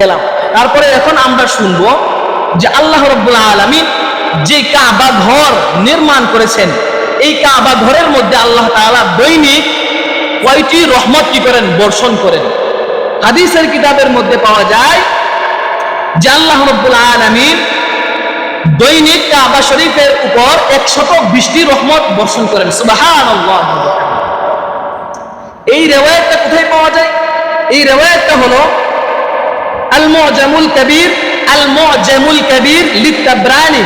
গেলাম। তারপরে এখন আমরা শুনবো যে আল্লাহ রাব্বুল আলামিন যে কাবা ঘর নির্মাণ করেছেন, এই কাবা ঘরের মধ্যে আল্লাহ তাআলা দৈনিক কয়টি রহমত কি করেন, বর্ষণ করেন। হাদিসের কিতাবের মধ্যে পাওয়া যায় যে আল্লাহ রাব্বুল আলামিন দৈনিক কাবা শরীফের উপর 120টি রহমত বর্ষণ করেন। সুবহানাল্লাহ। এই রিওয়ায়াতটা কোথায় পাওয়া যায়? এই রিওয়ায়াতটা হলো আল-মু'জামুল কাবীর লিত-তাবরানী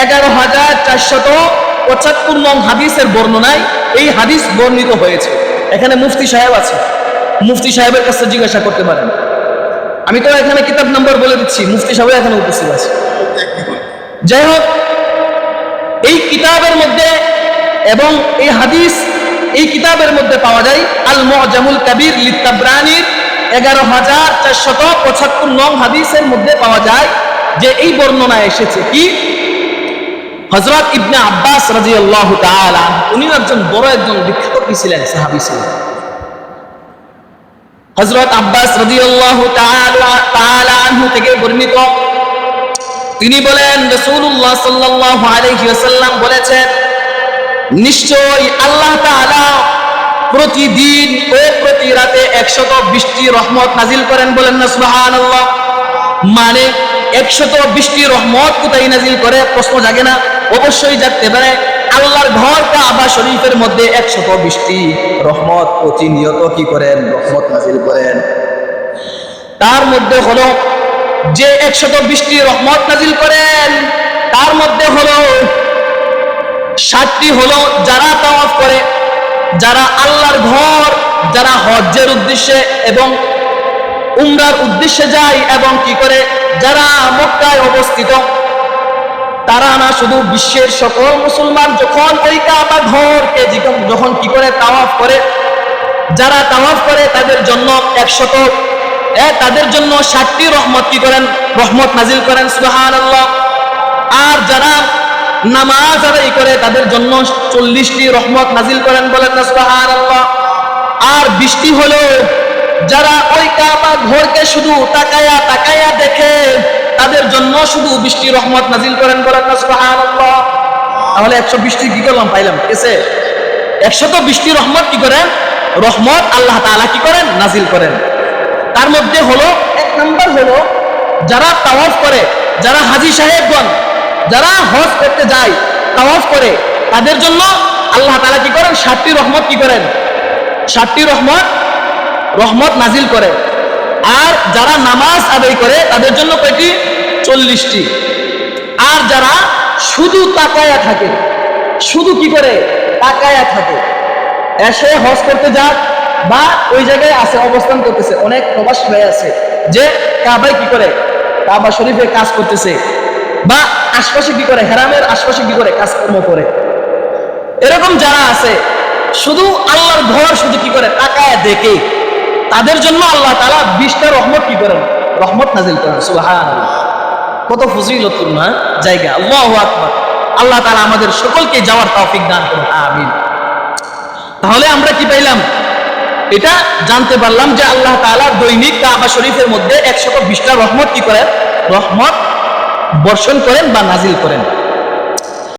11475 নং হাদিসের বর্ণনায় এই হাদিস বর্ণিত হয়েছে। এখানে মুফতি সাহেব আছে, মুফতি সাহেবের কাছে জিজ্ঞাসা করতে পারেন। আমি তো এখানে কিতাব নম্বর বলে দিচ্ছি, মুফতি সাহেব এখানে উপস্থিত আছে। যাই হোক, এই কিতাবের মধ্যে এবং এই হাদিস এই কিতাবের মধ্যে পাওয়া যায় আল-মু'জামুল কাবীর লিত-তাবরানীর 11475 নং হাদিসের মধ্যে পাওয়া যায় যে এই বর্ণনা এসেছে কি, হযরত ইবনে আব্বাস রাদিয়াল্লাহু তাআলা, উনি একজন বড় একজন বিখ্যাত ছিলেন, সাহাবী ছিলেন। হযরত আব্বাস রাদিয়াল্লাহু তাআলা আনহু থেকে বর্ণিত, তিনি বলেন রাসূলুল্লাহ সাল্লাল্লাহু আলাইহি ওয়াসাল্লাম বলেছেন, নিশ্চয়ই আল্লাহ তাআলা প্রতিদিন ও প্রতি রাতে 120টি রহমত নাজিল করেন। বলেন না সুবহানাল্লাহ। মানে 120টি রহমত কোথায় নাজিল করে, প্রশ্ন জাগে না? অবশ্যই জাগতে পারে। আল্লাহর ঘর কাবা শরীফের মধ্যে 120টি রহমত প্রতিনিয়ত কি করেন, রহমত নাজিল করেন। তার মধ্যে হলো যে 120টি রহমত নাজিল করেন, তার মধ্যে হলো 60টি হলো যারা তাওয়াফ করে, যারা আল্লাহর ঘর, যারা হজ্জের উদ্দেশ্যে এবং উমরার উদ্দেশ্যে যায় এবং কি করে যারা মক্কায় অবস্থিত, তারা না শুধু বিশ্বের সকল মুসলমান যখন ওই কাবা ঘরকে যখন কি করে তাওয়াফ করে, যারা তাওয়াফ করে তাদের জন্য তাদের জন্য 60টি রহমত কি করেন, রহমত নাজিল করেন। সুবহানাল্লাহ। আর যারা নামাজ আদায় করে তাদের জন্য 40টি রহমত নাজিল করেন। বলেন না সুবহানাল্লাহ। আর 20টি হলো যারা ওই কাবা ঘরকে শুধু তাকায়া তাকায়া দেখে, তাদের জন্য শুধু 20টি রহমত নাজিল করেন। বলেন না সুবহানাল্লাহ। তাহলে 120টি কি করলাম, পাইলাম। ঠিক আছে, 120টি রহমত কি করেন, রহমত আল্লাহ তাআলা কি করেন, নাজিল করেন। তার মধ্যে হলো এক নাম্বার হলো যারা তাওয়াফ করে, যারা হাজী সাহেবগণ যারা হজ করতে যায়, তাওয়াফ করে, তাদের জন্য আল্লাহ তাআলা কি করেন, 60টি রহমত কি করেন, 60টি রহমত নাজিল করে। আর যারা নামাজ আদায় করে তাদের জন্য কয়টি, 40টি। আর যারা শুধু তাকায়া থাকে, শুধু কি করে তাকায়া থাকে, এসে হজ করতে যাক বা ওই জায়গায় আছে অবস্থান করতেছে, অনেক প্রবাসী ভাই আছে যে কাবায় কি করে, কাবা শরীফে কাজ করতেছে বা আশপাশে কি করে, হেরামের আশপাশে কি করে কাজকর্ম করে, এরকম যারা আছে শুধু আল্লাহর ঘর শুধু কি করে তাকায় দেখে, তাদের জন্য আল্লাহ তাআলা 20টা রহমত কি করেন, রহমত নাজিল করেন। সুবহানাল্লাহ। কত ফজিলতপূর্ণ জায়গা। আল্লাহু আকবার। আল্লাহ তাআলা আমাদের সকলকে যাওয়ার তৌফিক দান করুন, আমিন। তাহলে আমরা কি পাইলাম, এটা জানতে পারলাম যে আল্লাহ তাআলা দৈনিক কাবা শরীফের মধ্যে 120টা রহমত কি করেন, রহমত বর্ষণ করেন বা নাজিল করেন।